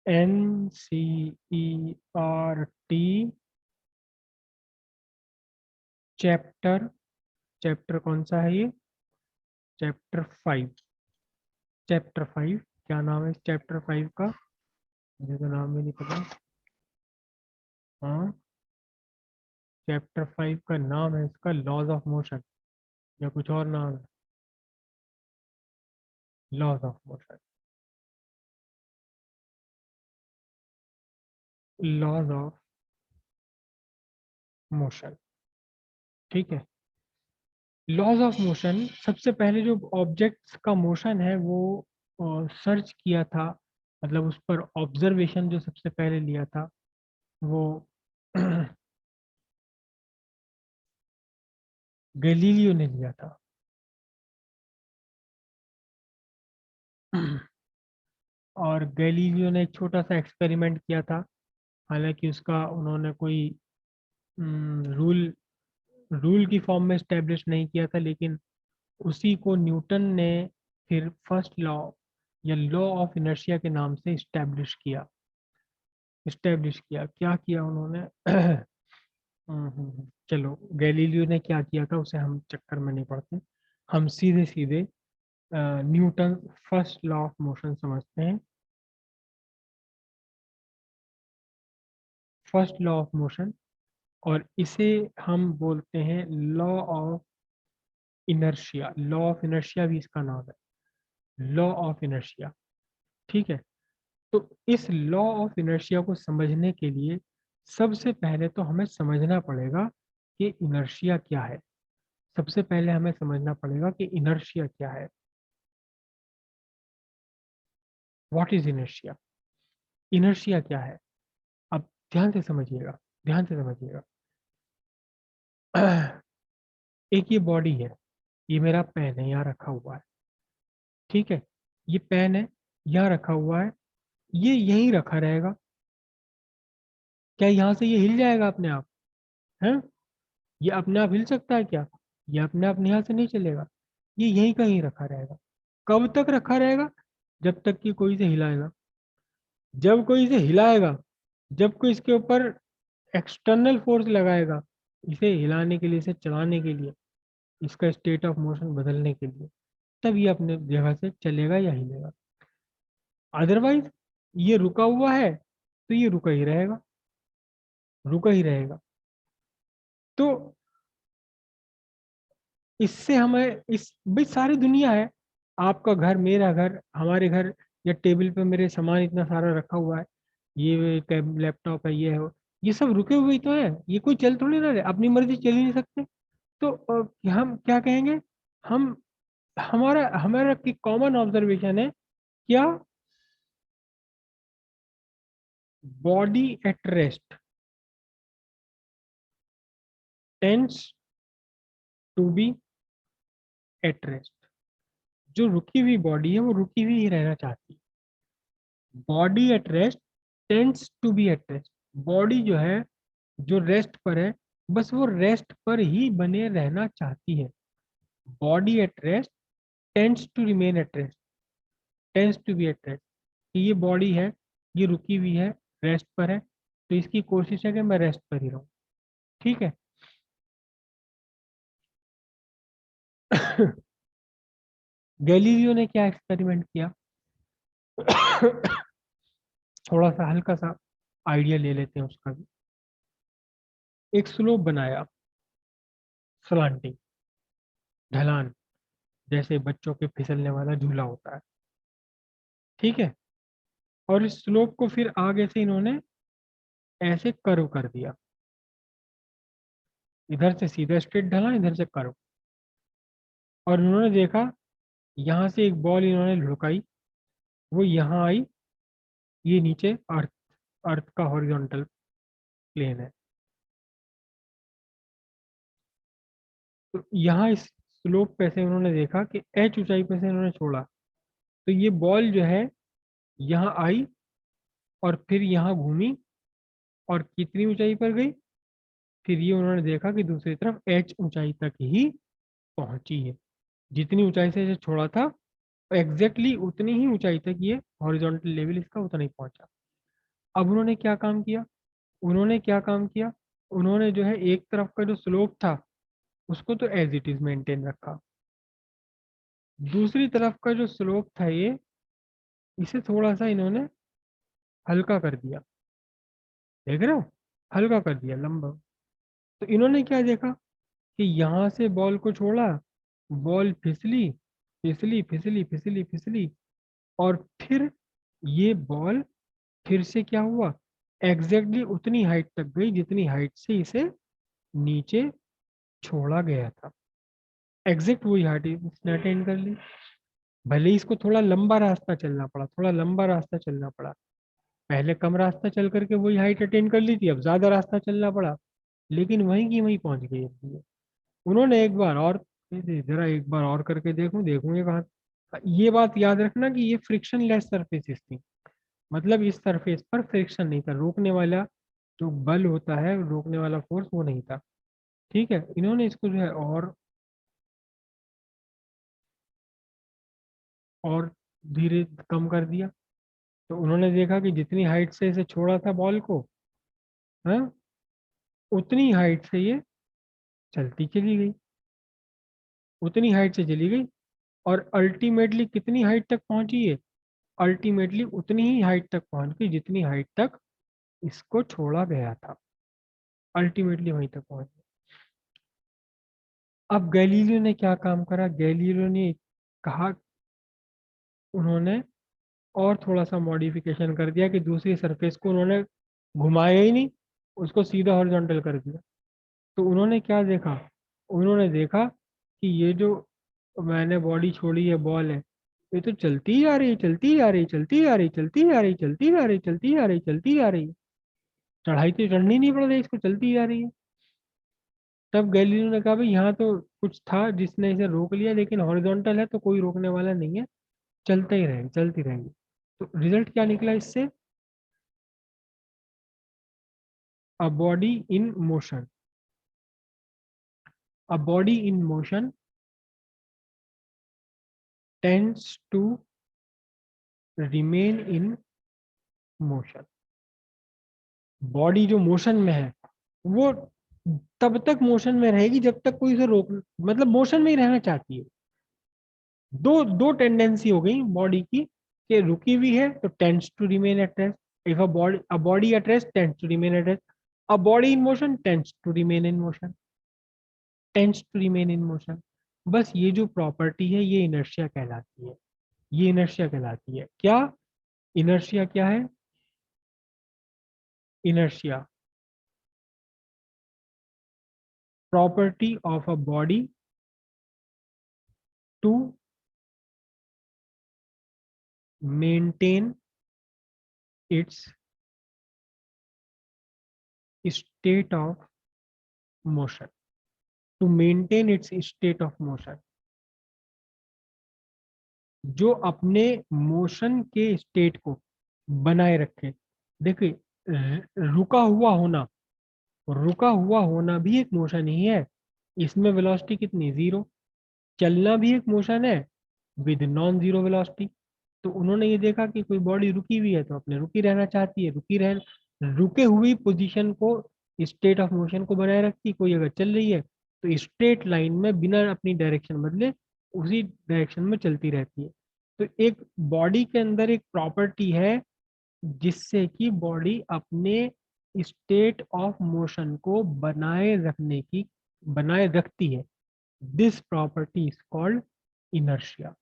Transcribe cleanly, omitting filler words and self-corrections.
NCERT chapter, chapter कौन सा है ये? चैप्टर 5। चैप्टर 5 क्या नाम है इस चैप्टर 5 का? मुझे तो नाम भी नहीं पता। हाँ, चैप्टर 5 का नाम है इसका लॉज ऑफ मोशन, या कुछ और नाम है? Laws of motion, laws of motion. ठीक है। लॉज ऑफ मोशन, सबसे पहले जो ऑब्जेक्ट्स का मोशन है वो सर्च किया था, मतलब उस पर ऑब्जर्वेशन जो सबसे पहले लिया था वो गैलीलियो ने लिया था। और गैलीलियो ने एक छोटा सा एक्सपेरिमेंट किया था। हालांकि उसका उन्होंने कोई रूल रूल की फॉर्म में स्टेब्लिश नहीं किया था, लेकिन उसी को न्यूटन ने फिर फर्स्ट लॉ या लॉ ऑफ इनर्शिया के नाम से इस्टेब्लिश किया। क्या किया उन्होंने? चलो, गैलीलियो ने क्या किया था उसे हम चक्कर में नहीं पड़ते, हम सीधे सीधे Newton first law of motion समझते हैं। फर्स्ट लॉ ऑफ मोशन, और इसे हम बोलते हैं law of inertia. Law of inertia भी इसका नाम है, लॉ ऑफ इनर्शिया। ठीक है। तो इस लॉ ऑफ इनर्शिया को समझने के लिए सबसे पहले तो हमें समझना पड़ेगा कि इनर्शिया क्या है। सबसे पहले हमें समझना पड़ेगा कि इनर्शिया क्या है। What is inertia? इनर्शिया क्या है? अब ध्यान से समझिएगा, ध्यान से समझिएगा। एक ये बॉडी है, ये मेरा पेन है, यहाँ रखा हुआ है। ठीक है, ये पेन है, यहाँ रखा हुआ है, ये यहीं रखा रहेगा। क्या यहाँ से ये हिल जाएगा अपने आप? है? ये अपने आप हिल सकता है क्या? ये अपने आप यहाँ से नहीं चलेगा, ये यहीं कहीं रखा रहेगा। कब तक रखा रहेगा? जब तक कि कोई इसे हिलाएगा। जब कोई इसे हिलाएगा, जब कोई इसके ऊपर एक्सटर्नल फोर्स लगाएगा, इसे हिलाने के लिए, इसे चलाने के लिए, इसका स्टेट ऑफ मोशन बदलने के लिए, तब ये अपने जगह से चलेगा या हिलेगा। अदरवाइज ये रुका हुआ है तो ये रुका ही रहेगा, रुका ही रहेगा। तो इससे हमें इस भाई सारी दुनिया है, आपका घर, मेरा घर, हमारे घर, या टेबल पे मेरे सामान इतना सारा रखा हुआ है, ये लैपटॉप है, ये है, ये सब रुके हुए ही तो है। ये कोई चल थोड़ी ना रहे, अपनी मर्जी चल ही नहीं सकते। तो हम क्या कहेंगे? हम हमारा हमारा की कॉमन ऑब्जर्वेशन है क्या? Body at rest tends to be at rest. जो रुकी हुई बॉडी है वो रुकी हुई ही रहना चाहती है। Body at rest tends to be at rest. Body जो है, जो रेस्ट पर है, बस वो रेस्ट पर ही बने रहना चाहती है। Body at rest tends to remain at rest, tends to be at rest. ये बॉडी है, ये रुकी हुई है, रेस्ट पर है, तो इसकी कोशिश है कि मैं रेस्ट पर ही रहूं। ठीक है। गैलीलियो ने क्या एक्सपेरिमेंट किया? थोड़ा सा हल्का सा आइडिया ले लेते हैं उसका भी। एक स्लोप बनाया, स्लांटिंग, ढलान, जैसे बच्चों के फिसलने वाला झूला होता है। ठीक है। और इस स्लोप को फिर आगे से इन्होंने ऐसे कर्व कर दिया, इधर से सीधा स्ट्रेट ढला, इधर से कर्व। और इन्होंने देखा, यहाँ से एक बॉल इन्होंने लुढ़काई, वो यहाँ आई, ये नीचे अर्थ, अर्थ का हॉरिजॉन्टल प्लेन है। तो यहाँ इस स्लोप पे से उन्होंने देखा कि एच ऊंचाई पे से इन्होंने छोड़ा, तो ये बॉल जो है यहाँ आई और फिर यहाँ घूमी और कितनी ऊंचाई पर गई? फिर ये उन्होंने देखा कि दूसरी तरफ एच ऊंचाई तक ही पहुंची है। जितनी ऊंचाई से इसे छोड़ा था, एग्जैक्टली उतनी ही ऊंचाई तक ये हॉरिजॉन्टल लेवल इसका उतना ही पहुंचा। अब उन्होंने क्या काम किया, उन्होंने जो है एक तरफ का जो स्लोप था उसको तो एज इट इज मेंटेन रखा, दूसरी तरफ का जो स्लोप था ये, इसे थोड़ा सा इन्होंने हल्का कर दिया। देख रहे हो, हल्का कर दिया, लंबा। तो इन्होंने क्या देखा कि यहाँ से बॉल को छोड़ा, बॉल फिसली फिसली फिसली फिसली फिसली, और फिर ये बॉल फिर से क्या हुआ, एग्जैक्टली उतनी हाइट तक गई जितनी हाइट से इसे नीचे छोड़ा गया था। एग्जैक्ट वही हाइट इसने अटेंड कर ली। भले ही इसको थोड़ा लंबा रास्ता चलना पड़ा, थोड़ा लंबा रास्ता चलना पड़ा, पहले कम रास्ता चल करके वही हाइट अटेंड कर ली थी, अब ज्यादा रास्ता चलना पड़ा, लेकिन वहीं की वहीं पहुंच गई अब ये। उन्होंने एक बार और, जरा एक बार और करके देखूं देखूं ये कहाँ। ये बात याद रखना कि ये फ्रिक्शन लेस सरफेसेस थी, मतलब इस सरफेस पर फ्रिक्शन नहीं था, रोकने वाला जो बल होता है, रोकने वाला फोर्स वो नहीं था। ठीक है, इन्होंने इसको जो है और धीरे कम कर दिया। तो उन्होंने देखा कि जितनी हाइट से इसे छोड़ा था बॉल को, हाँ, उतनी हाइट से ये चलती चली गई, उतनी हाइट से चली गई, और अल्टीमेटली कितनी हाइट तक पहुंची है, अल्टीमेटली उतनी ही हाइट तक पहुंच गई जितनी हाइट तक इसको छोड़ा गया था, अल्टीमेटली वहीं तक पहुंच गई। अब गैलीलियो ने क्या काम करा, गैलीलियो ने कहा, उन्होंने और थोड़ा सा मॉडिफिकेशन कर दिया कि दूसरी सरफेस को उन्होंने घुमाया ही नहीं, उसको सीधा हॉरिजॉन्टल कर दिया। तो उन्होंने क्या देखा, उन्होंने देखा कि ये जो मैंने बॉडी छोड़ी है, बॉल है, ये तो चलती ही आ रही, चलती ही आ रही, चलती ही आ रही, चलती ही आ रही, चलती ही आ रही, चलती ही आ रही, चलती ही आ रही, चढ़ाई तो चढ़नी नहीं पड़ रही, इसको चलती ही आ रही है। तब गैलीलियो ने कहा भाई यहाँ तो कुछ था जिसने इसे रोक लिया, लेकिन हॉरिजॉन्टल है तो कोई रोकने वाला नहीं है, चलते ही रहेंगे, चलती रहेंगी। तो रिजल्ट क्या निकला इससे, a body in motion, a body in motion tends to remain in motion. Body जो मोशन में है वो तब तक मोशन में रहेगी जब तक कोई उसे रोक, मतलब मोशन में ही रहना चाहती है। दो दो टेंडेंसी हो गई बॉडी की, कि रुकी हुई है तो tends to remain at rest, if a body at rest tends to remain at rest, a body in motion tends to remain in motion, tends to remain in motion. बस ये जो प्रॉपर्टी है ये इनर्शिया कहलाती है, ये inertia कहलाती है। क्या इनर्शिया क्या है, inertia property of a body to maintain its state of motion, to maintain its state of motion, जो अपने मोशन के स्टेट को बनाए रखे। देखिए, रुका हुआ होना भी एक मोशन ही है, इसमें वेलोसिटी कितनी, जीरो। चलना भी एक मोशन है विद नॉन जीरो वेलोसिटी। तो उन्होंने ये देखा कि कोई बॉडी रुकी हुई है तो अपने रुकी रहना चाहती है, रुके हुई पोजीशन को, स्टेट ऑफ मोशन को बनाए रखती है। कोई अगर चल रही है तो स्ट्रेट लाइन में बिना अपनी डायरेक्शन बदले उसी डायरेक्शन में चलती रहती है। तो एक बॉडी के अंदर एक प्रॉपर्टी है जिससे कि बॉडी अपने स्टेट ऑफ मोशन को बनाए रखती है, this property is called inertia.